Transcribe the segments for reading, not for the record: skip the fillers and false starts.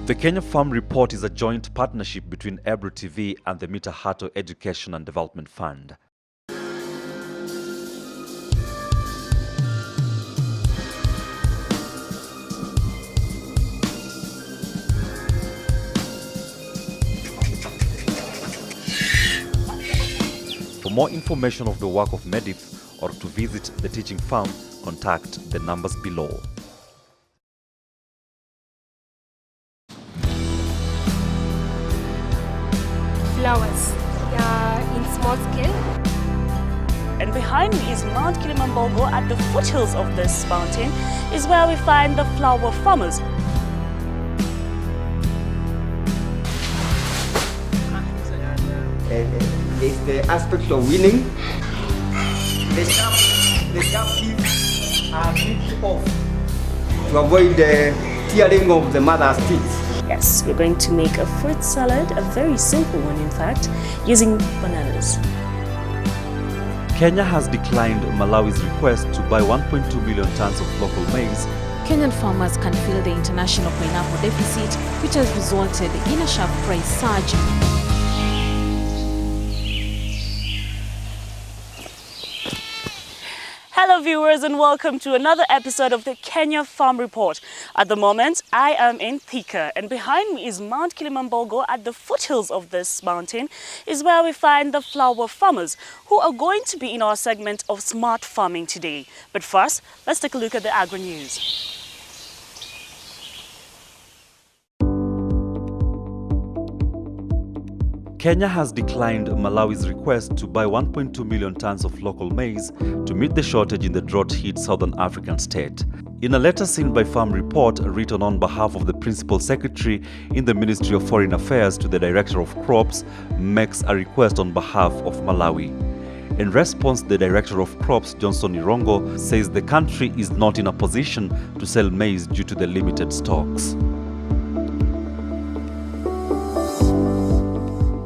The Kenya Farm Report is a joint partnership between Agro TV and the Muthaiga Education and Development Fund. For more information of the work of MEDIF or to visit the teaching farm, contact the numbers below. Flowers in small scale. And behind me is Mount Kilimanjaro. At the foothills of this mountain is where we find the flower farmers. It's the aspect of winning. The sharp teeth are picked off to avoid the tearing of the mother's teeth. Yes, we're going to make a fruit salad, a very simple one in fact, using bananas. Kenya has declined Malawi's request to buy 1.2 million tons of local maize. Kenyan farmers can feel the international pineapple deficit, which has resulted in a sharp price surge. Hello viewers and welcome to another episode of the Kenya Farm Report. At the moment, I am in Thika and behind me is Mount Kilimanjaro. At the foothills of this mountain is where we find the flower farmers who are going to be in our segment of smart farming today. But first, let's take a look at the agro news. Kenya has declined Malawi's request to buy 1.2 million tons of local maize to meet the shortage in the drought-hit southern African state. In a letter sent by Farm Report, written on behalf of the Principal Secretary in the Ministry of Foreign Affairs to the Director of Crops, makes a request on behalf of Malawi. In response, the Director of Crops, Johnson Irongo, says the country is not in a position to sell maize due to the limited stocks.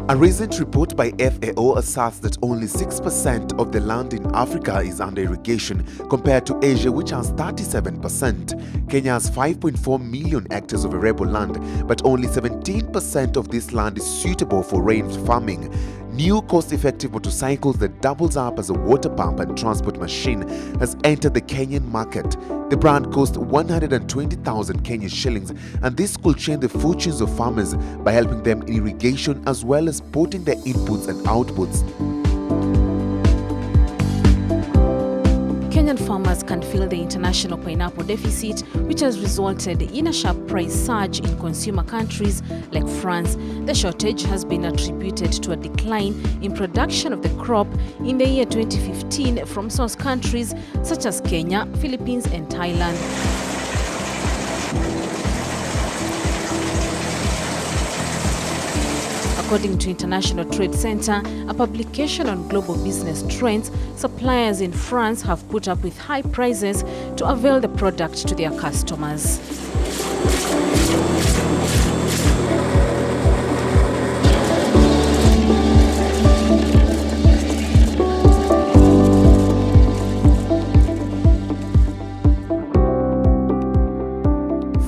A recent report by FAO asserts that only 6% of the land in Africa is under irrigation compared to Asia, which has 37%. Kenya has 5.4 million hectares of arable land, but only 17% of this land is suitable for rain farming. New cost-effective motorcycles that doubles up as a water pump and transport machine has entered the Kenyan market. The brand costs 120,000 Kenyan shillings, and this could change the fortunes of farmers by helping them in irrigation as well as porting their inputs and outputs. Kenyan farmers can feel the international pineapple deficit, which has resulted in a sharp price surge in consumer countries like France. The shortage has been attributed to a decline in production of the crop in the year 2015 from source countries such as Kenya, Philippines, and Thailand. According to International Trade Center, a publication on global business trends, suppliers in France have put up with high prices to avail the product to their customers.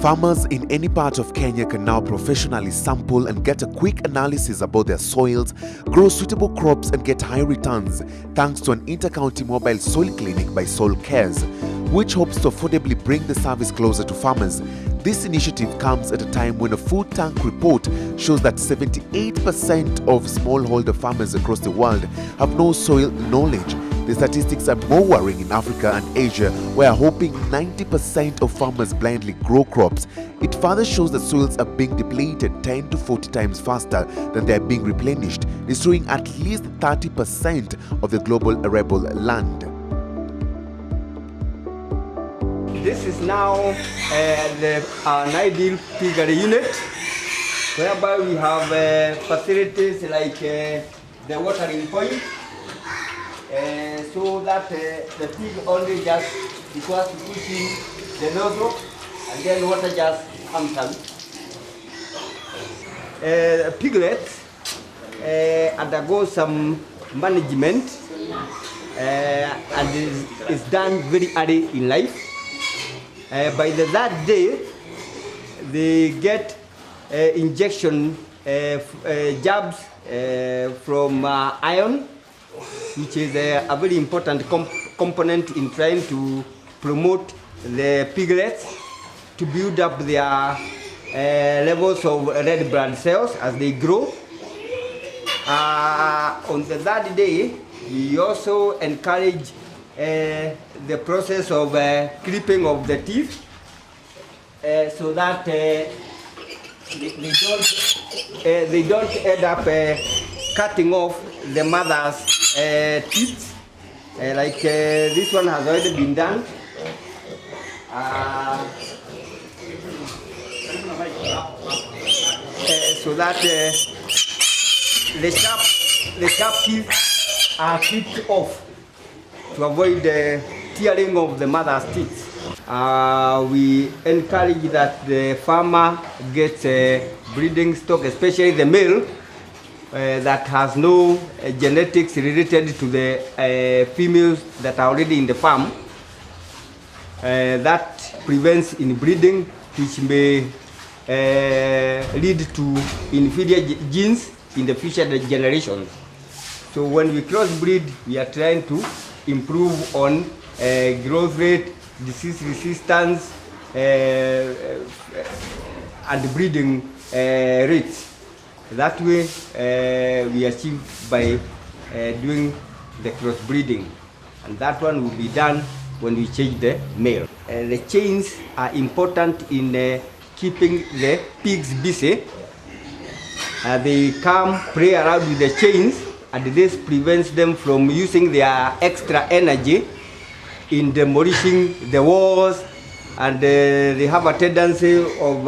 Farmers in any part of Kenya can now professionally sample and get a quick analysis about their soils, grow suitable crops and get high returns thanks to an inter-county mobile soil clinic by Soil Cares, which hopes to affordably bring the service closer to farmers. This initiative comes at a time when a food tank report shows that 78% of smallholder farmers across the world have no soil knowledge. The statistics are more worrying in Africa and Asia, where a whopping 90% of farmers blindly grow crops. It further shows that soils are being depleted 10 to 40 times faster than they are being replenished, destroying at least 30% of the global arable land. This is now an ideal piggery unit, whereby we have facilities like the watering point, so that the pig only just requires to push in the nozzle and then water just comes out. Piglets undergo some management and is done very early in life. By the third day, they get injection jabs from iron, which is a very important component in trying to promote the piglets to build up their levels of red blood cells as they grow. On the third day, we also encourage the process of clipping of the teeth so that they don't end up cutting off the mother's teeth. Like this one has already been done. So that the sharp teeth are clipped off to avoid the tearing of the mother's teeth. We encourage that the farmer gets a breeding stock, especially the male, that has no genetics related to the females that are already in the farm. That prevents inbreeding, which may lead to inferior genes in the future generations. So when we crossbreed, we are trying to improve on growth rate, disease resistance, and breeding rates. That way, we achieve by doing the crossbreeding, and that one will be done when we change the male. The chains are important in keeping the pigs busy. They come play around with the chains, and this prevents them from using their extra energy in demolishing the walls, and they have a tendency of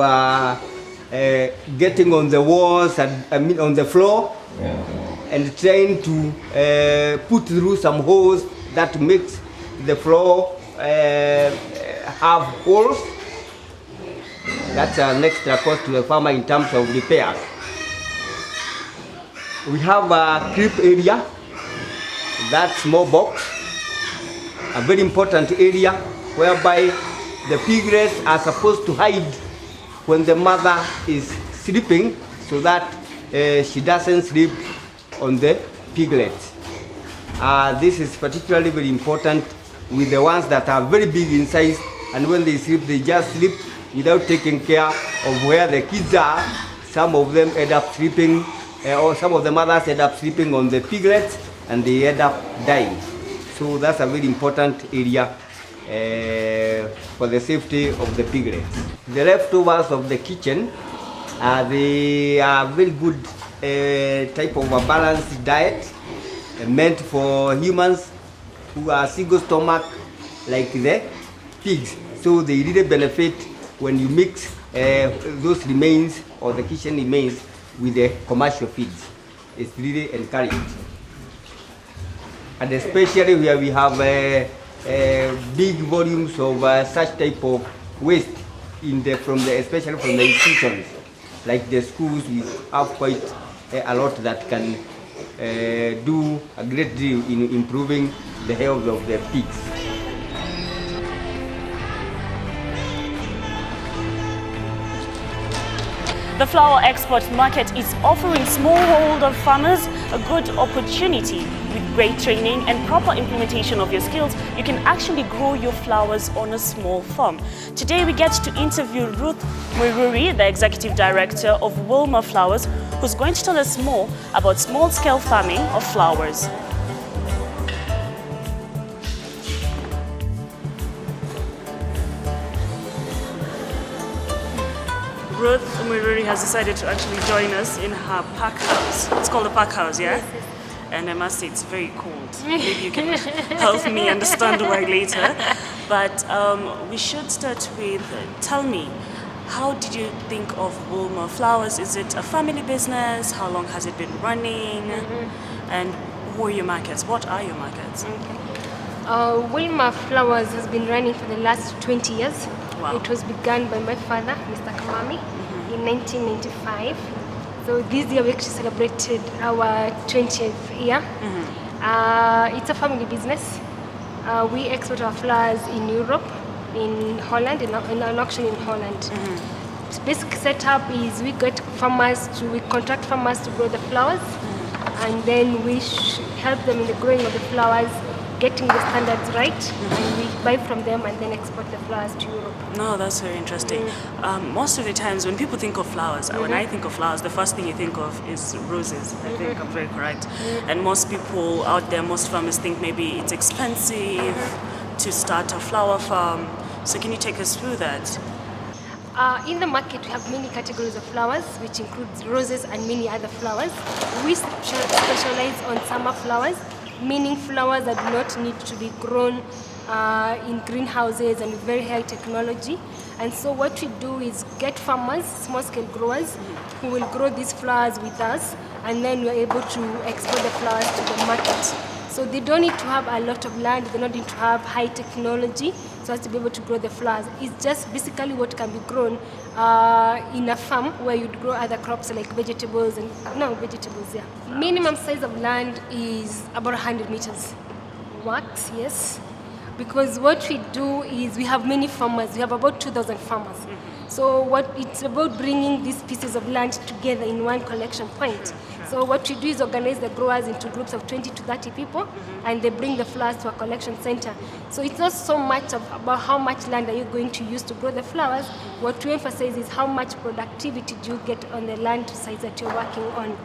getting on the walls and on the floor, and trying to put through some holes that makes the floor have holes. That's an extra cost to the farmer in terms of repairs. We have a creep area, that's P.O.Box, a very important area whereby the piglets are supposed to hide when the mother is sleeping, so that she doesn't sleep on the piglets. This is particularly very important with the ones that are very big in size, and when they sleep, they just sleep without taking care of where the kids are. Some of them end up sleeping, or some of the mothers end up sleeping on the piglets, and they end up dying. So that's a very important area for the safety of the piglets. The leftovers of the kitchen, they are very good type of a balanced diet meant for humans who are single stomach like the pigs. So they really benefit when you mix those remains or the kitchen remains with the commercial feeds. It's really encouraged. And especially where we have big volumes of such type of waste especially from the institutions, like the schools, we have quite a lot that can do a great deal in improving the health of the pigs. The flower export market is offering smallholder farmers a good opportunity. With great training and proper implementation of your skills, you can actually grow your flowers on a small farm. Today we get to interview Ruth Mwiruri, the Executive Director of Wilma Flowers, who's going to tell us more about small-scale farming of flowers. Ruth Mwiruri has decided to actually join us in her pack house. It's called a pack house, yeah? Yes. And I must say it's very cold. Maybe you can help me understand why later. But we should start with, tell me, how did you think of Wilma Flowers? Is it a family business? How long has it been running? And who are your markets? What are your markets? Okay. Wilma Flowers has been running for the last 20 years. Wow. It was begun by my father, Mr. Kamami, in 1995. So this year we actually celebrated our 20th year. It's a family business. We export our flowers in Europe, in Holland, and actually in Holland. basic setup is we contract farmers to grow the flowers, and then we help them in the growing of the flowers, getting the standards right, and we buy from them and then export the flowers to Europe. No, that's very interesting. Most of the times when people think of flowers, when I think of flowers, the first thing you think of is roses. I think I'm very correct. And most people out there, most farmers think maybe it's expensive to start a flower farm. So can you take us through that? In the market, we have many categories of flowers, which includes roses and many other flowers. We specialize on summer flowers, meaning flowers that do not need to be grown in greenhouses and with very high technology. And so what we do is get farmers, small-scale growers, who will grow these flowers with us, and then we're able to export the flowers to the market. So they don't need to have a lot of land, they don't need to have high technology so as to be able to grow the flowers. It's just basically what can be grown in a farm where you'd grow other crops like vegetables and, Minimum size of land is about 100 meters. Works, yes. Because what we do is we have many farmers, we have about 2,000 farmers. So it's about bringing these pieces of land together in one collection point. So what we do is organize the growers into groups of 20 to 30 people, and they bring the flowers to a collection center. So it's not so much about how much land are you going to use to grow the flowers. What we emphasize is how much productivity do you get on the land size that you're working on.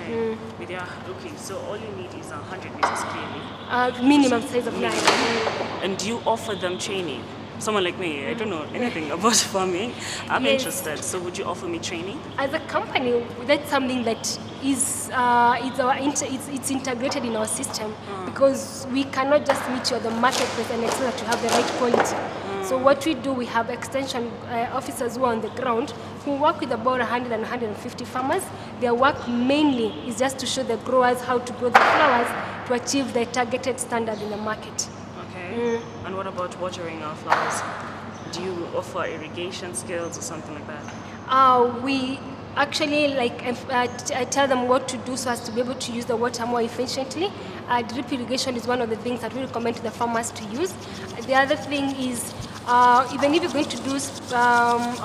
Okay. Okay, so all you need is 100 meters clearly. Minimum size of land. And do you offer them training? Someone like me, I don't know anything about farming. I'm interested. So would you offer me training? As a company, that's something that is it's integrated in our system, because we cannot just meet you at the marketplace and expect that you have the right quality. So what we do, we have extension officers who are on the ground who work with about 100 and 150 farmers. Their work mainly is just to show the growers how to grow the flowers to achieve the targeted standard in the market. Okay. And what about watering our flowers? Do you offer irrigation skills or something like that? We actually I tell them what to do so as to be able to use the water more efficiently. Drip irrigation is one of the things that we recommend to the farmers to use. The other thing is, even if you're going to do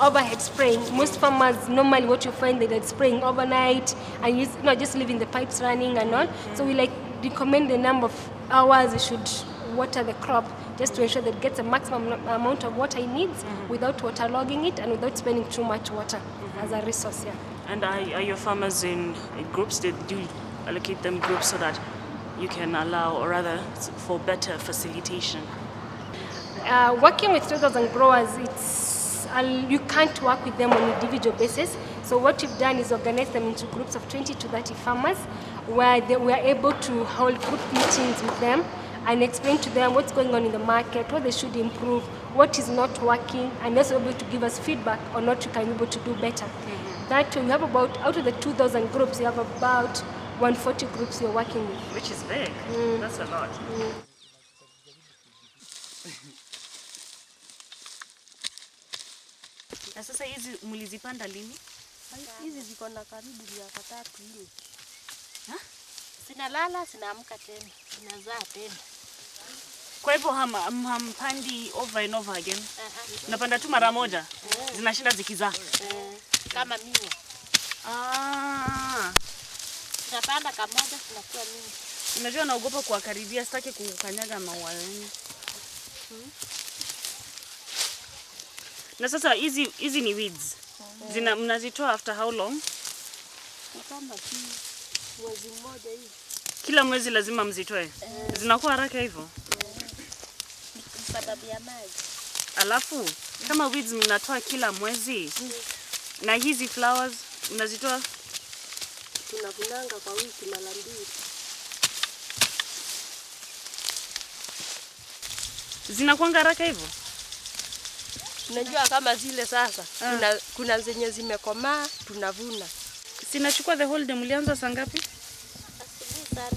overhead spraying, most farmers normally what you find they're spraying overnight and just leaving the pipes running and all. So we recommend the number of hours you should water the crop, just to ensure that it gets a maximum amount of water it needs without waterlogging it and without spending too much water as a resource. And are your farmers in groups? Do you allocate them groups so that you can allow, or rather for better facilitation? Working with 2,000 growers, you can't work with them on an individual basis. So what we've done is organize them into groups of 20 to 30 farmers, where we are able to hold group meetings with them and explain to them what's going on in the market, what they should improve, what is not working, and also able to give us feedback on what we can be able to do better. That we have about, out of the 2,000 groups, we have about 140 groups we're working with. Which is big. That's a lot. Na sasa hizi mlizipanda lini? Hizi ziko na karibu miaka 3 hivi. Sinalala, sinaamka tena, sinazaa tena. Kwa hivyo hampandi over and over again? Napanda tu mara moja? Zinashinda zikizaa? Kama miwa. Napanda kamoja, sinakuwa mingi. Unajua naogopa kuwakaribia, sitaki kukanyaga maua yenu. Na sasa hizi ni weeds. Mnazitoa after how long? Kama mwezi mmoja hivi. Kila mwezi lazima mzitoe? Zinakuwa haraka hivyo? Sababu ya maji. Alafu kama weeds mnatoa kila mwezi, na hizi flowers mnazitoa? Tunavunanga kwa wiki mara 2. Zinakuanga haraka hivyo? Unajua kama zile sasa, kuna zenye zimekomaa, tunavuna. Sinachukua the whole day. Mlianza saa ngapi? Asubuhi saa 2.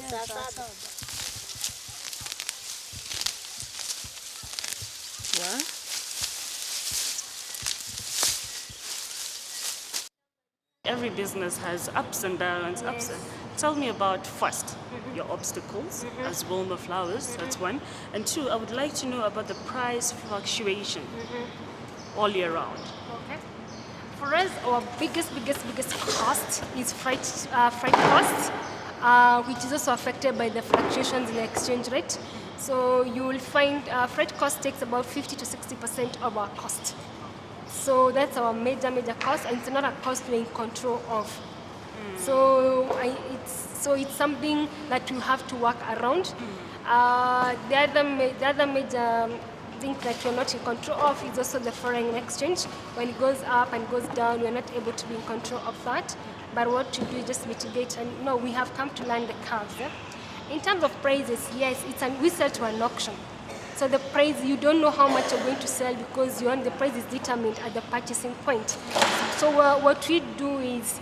Sasa saa 7. every business has ups and downs. Tell me about first your obstacles as Wilma Flowers. That's one, and two, I would like to know about the price fluctuation all year round. Okay. For us, our biggest cost is freight costs, which is also affected by the fluctuations in the exchange rate. So you will find freight cost takes about 50 to 60% of our cost. So that's our major cost, and it's not a cost we're in control of. So it's something that you have to work around. The other major thing that we're not in control of is also the foreign exchange. When it goes up and goes down, we're not able to be in control of that. But what to do is just mitigate, and we have come to learn the curves. In terms of prices, yes, we sell to an auction. So the price, you don't know how much you're going to sell because the price is determined at the purchasing point. So what we do is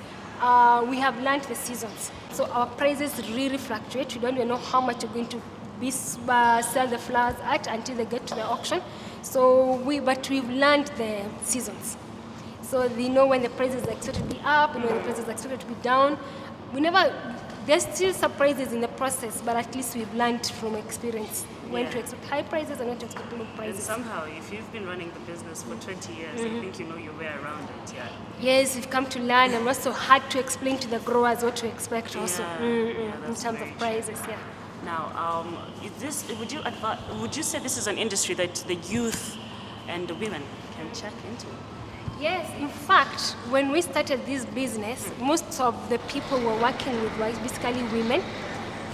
we have learned the seasons. So our prices really fluctuate. We don't even know how much you're going to sell the flowers at until they get to the auction. But we've learned the seasons. So we know when the price is expected to be up and when the price is expected to be down. There's still surprises in the process, but at least we've learned from experience when to expect high prices and when to expect low prices. And somehow, if you've been running the business for 20 years, I think you know your way around it, Yes, we've come to learn, and also hard to explain to the growers what to expect also in terms of prices, Now, would you say this is an industry that the youth and the women can check into? Yes, in fact, when we started this business, most of the people we're working with were basically women.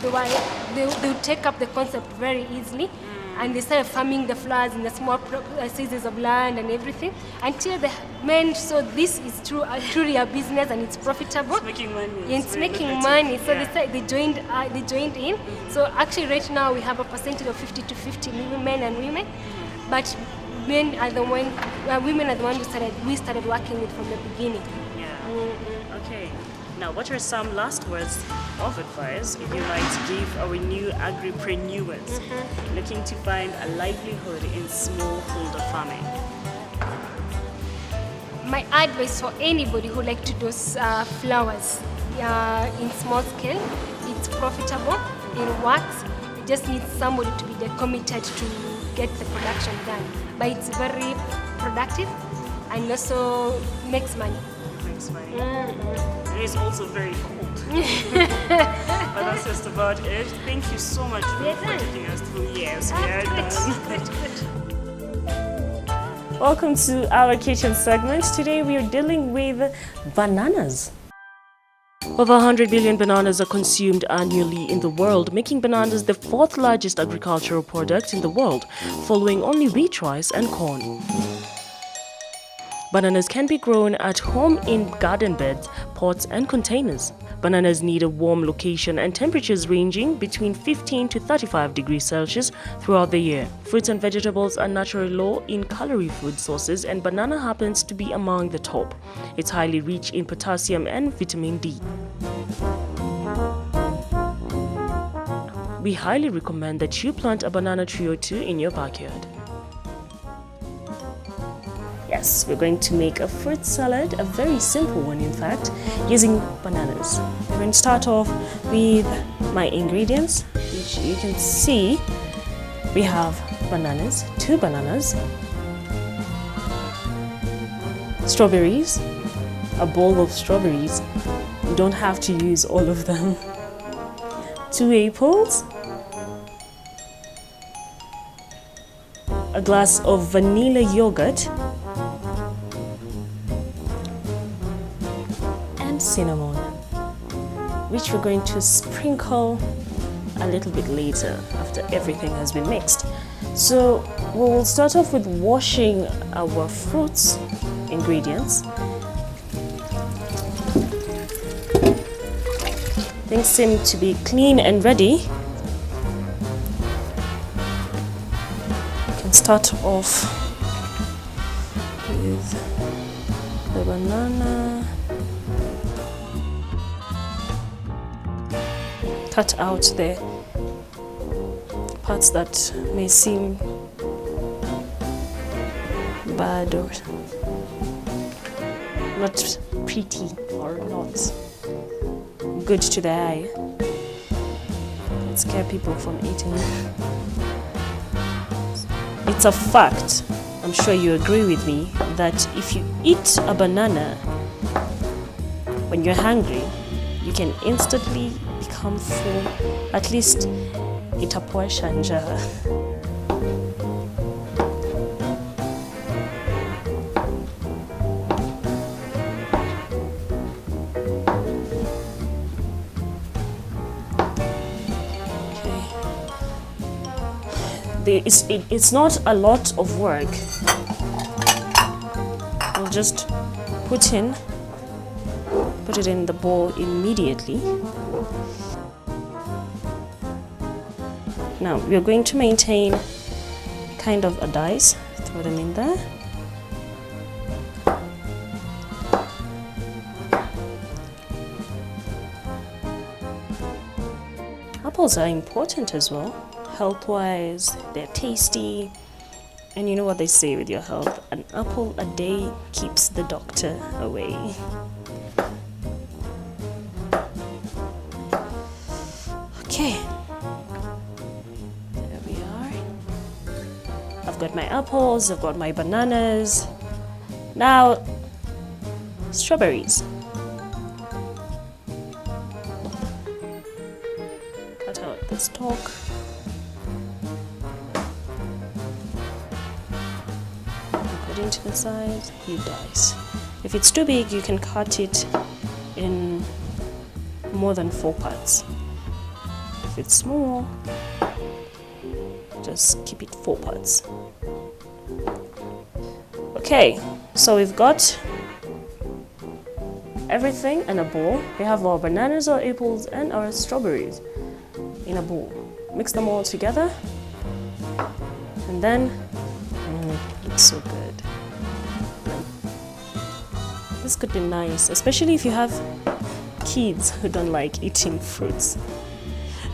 They would take up the concept very easily, and they started farming the flowers in the small sizes of land and everything, until the men saw this is truly a business and it's profitable. It's making money. It's making money. So they joined in. So actually right now we have a percentage of 50 to 50 men and women, but women are the ones we started working with from the beginning. Okay. Now, what are some last words of advice you might give our new agripreneurs looking to find a livelihood in smallholder farming? My advice for anybody who like to do flowers in small scale, it's profitable, it works. It just needs somebody to be committed to get the production done. But it's very productive and also makes money. It is also very cold. But that's just about it. Thank you so much for taking us through. Yes, we are done. Welcome to our kitchen segment. Today we are dealing with bananas. Over 100 billion bananas are consumed annually in the world, making bananas the fourth largest agricultural product in the world, following only wheat, rice and corn. Bananas can be grown at home in garden beds, pots and containers. Bananas need a warm location and temperatures ranging between 15 to 35 degrees Celsius throughout the year. Fruits and vegetables are naturally low in calorie food sources, and banana happens to be among the top. It's highly rich in potassium and vitamin D. We highly recommend that you plant a banana tree or two in your backyard. Yes, we're going to make a fruit salad, a very simple one in fact, using bananas. We're going to start off with my ingredients, which you can see. We have bananas, 2 bananas, strawberries, a bowl of strawberries. You don't have to use all of them. 2 apples, a glass of vanilla yogurt, cinnamon, which we're going to sprinkle a little bit later after everything has been mixed. So we will start off with washing our fruits ingredients. Things seem to be clean and ready. We can start off with the banana. Cut out the parts that may seem bad or not pretty or not good to the eye. It scare people from eating it. It's a fact, I'm sure you agree with me, that if you eat a banana when you're hungry, you can instantly become full, at least itapoesha njaa. It's not a lot of work. We'll just put it in the bowl immediately. Now we're going to maintain kind of a dice. Throw them in there. Apples are important as well. Health-wise, they're tasty, and you know what they say with your health, an apple a day keeps the doctor away. Okay, there we are. I've got my apples, I've got my bananas. Now, strawberries. Cut out the stalk. Into the size, you dice. If it's too big, you can cut it in more than 4 parts. If it's small, just keep it 4 parts. Okay, so we've got everything in a bowl. We have our bananas, our apples, and our strawberries in a bowl. Mix them all together, and then looks so good. This could be nice, especially if you have kids who don't like eating fruits.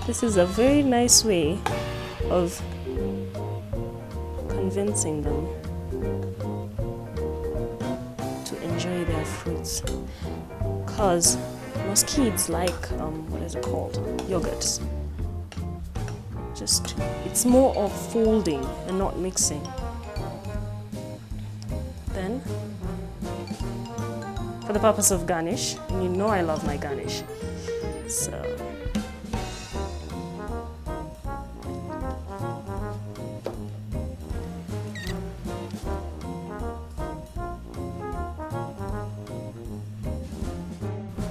This is a very nice way of convincing them to enjoy their fruits. Because most kids like, what is it called? Yogurts. Just, it's more of folding and not mixing. Then, for the purpose of garnish, and you know I love my garnish, so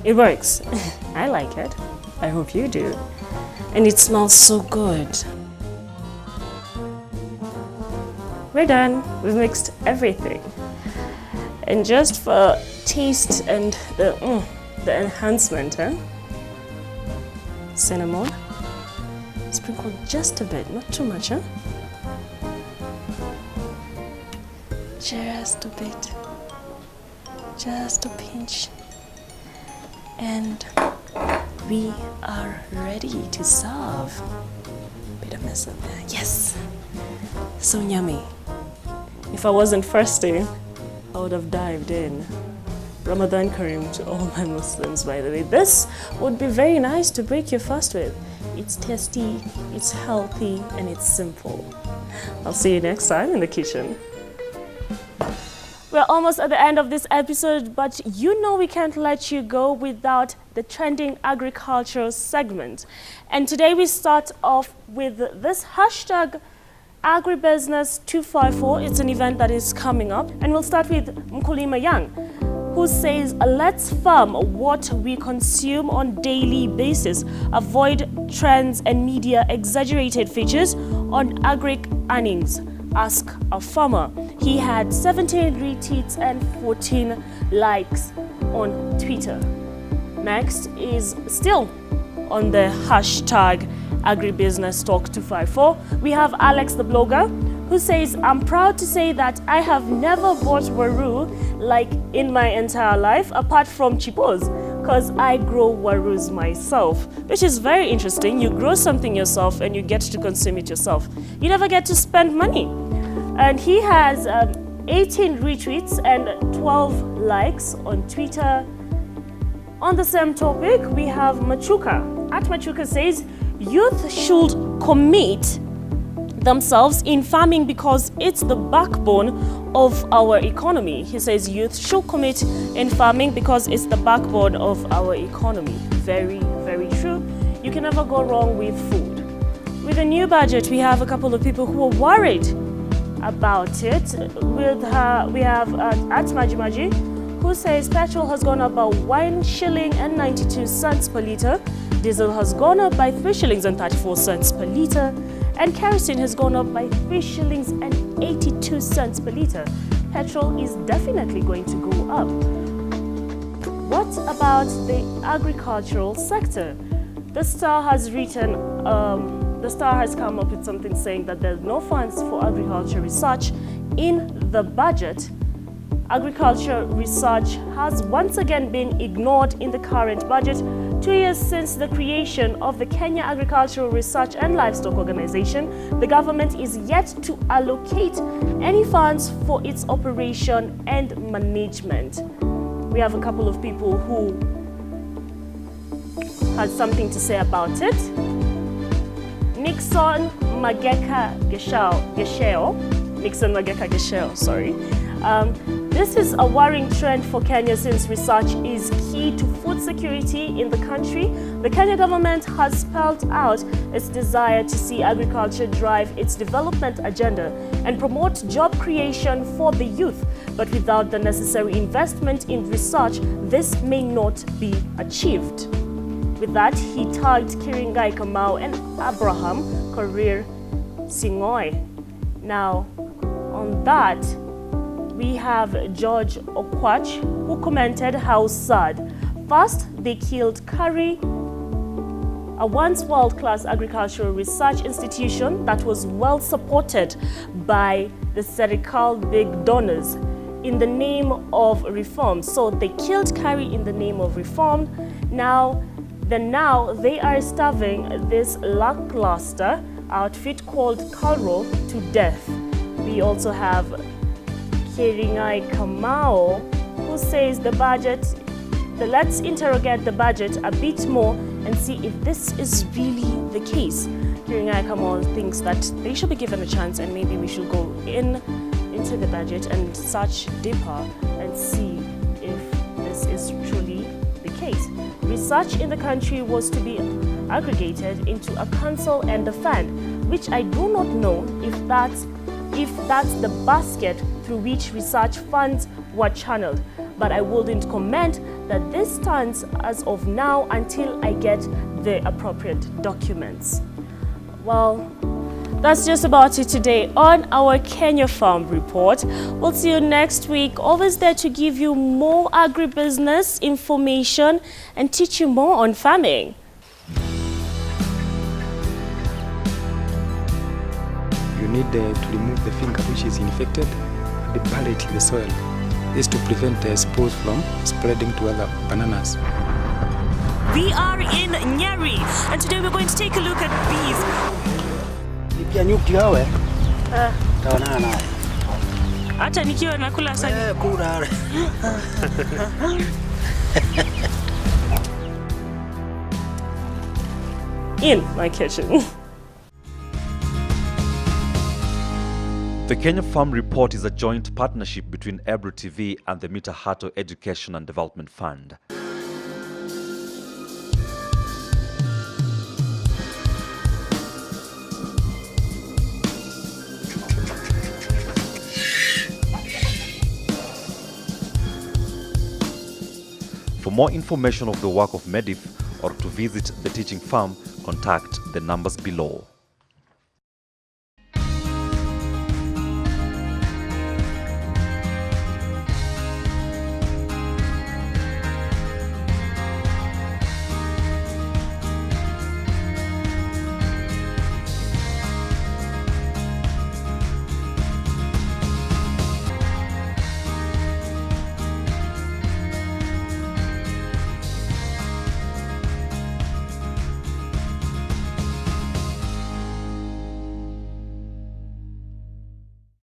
it works. I like it. I hope you do. And it smells so good. We're done. We've mixed everything. And just for taste and the enhancement, cinnamon. Sprinkle just a bit, not too much, Just a bit. Just a pinch. And we are ready to serve. Bit of mess up there. Yes! So yummy. If I wasn't fasting, I would have dived in. Ramadan Kareem to all my Muslims, by the way. This would be very nice to break your fast with. It's tasty, it's healthy, and it's simple. I'll see you next time in the kitchen. We're almost at the end of this episode, but you know we can't let you go without the trending agricultural segment. And today we start off with this hashtag Agribusiness 254. It's an event that is coming up, and we'll start with Mkulima Young, who says, let's farm what we consume on daily basis. Avoid trends and media exaggerated features on agri earnings. Ask a farmer. He had 17 retweets and 14 likes on Twitter. Next is still on the hashtag Agribusiness Talk 254. We have Alex the blogger, who says, I'm proud to say that I have never bought waru like in my entire life, apart from chipos, because I grow warus myself, which is very interesting. You grow something yourself and you get to consume it yourself. You never get to spend money. And he has 18 retweets and 12 likes on Twitter. On the same topic, we have Machuka. At Machuka says, youth should commit themselves in farming because it's the backbone of our economy. He says youth should commit in farming because it's the backbone of our economy. Very, very true. You can never go wrong with food. With the new budget, we have a couple of people who are worried about it. We have at Majimaji, who says petrol has gone up by 1 shilling and 92 cents per litre. Diesel has gone up by 3 shillings and 34 cents per litre. And kerosene has gone up by 3 shillings and 82 cents per litre. Petrol is definitely going to go up. What about the agricultural sector? The Star has written, the Star has come up with something saying that there's no funds for agriculture research in the budget. Agriculture research has once again been ignored in the current budget, 2 years since the creation of the Kenya Agricultural Research and Livestock Organization. The government is yet to allocate any funds for its operation and management. We have a couple of people who had something to say about it. Nixon Mageka Gesheo, sorry. This is a worrying trend for Kenya since research is key to food security in the country. The Kenya government has spelled out its desire to see agriculture drive its development agenda and promote job creation for the youth. But without the necessary investment in research, this may not be achieved. With that, he tagged Kiringai Kamau and Abraham Korir Singoi. Now, on that, we have George Okwach, who commented how sad. First, they killed Curry, a once world-class agricultural research institution that was well supported by the Serikal big donors in the name of reform. So they killed Curry in the name of reform. Now they are starving this lackluster outfit called Kalro to death. We also have Kiringai Kamau, who says the budget, let's interrogate the budget a bit more and see if this is really the case. Kiringai Kamau thinks that they should be given a chance and maybe we should go into the budget and search deeper and see if this is truly the case. Research in the country was to be aggregated into a council and a fund, which I do not know if that's the basket through which research funds were channeled. But I wouldn't comment that this stands as of now until I get the appropriate documents. Well, that's just about it today on our Kenya Farm Report. We'll see you next week. Always there to give you more agribusiness information and teach you more on farming. You need to remove the finger which is infected and bury it in the soil. This to prevent the spores from spreading to other bananas. We are in Nyeri, and today we're going to take a look at bees. Hata nikiwa nakula asali. In my kitchen. The Kenya Farm Report is a joint partnership between Agro TV and the Muthaiga Education and Development Fund. For more information of the work of MEDIF or to visit the teaching farm, contact the numbers below.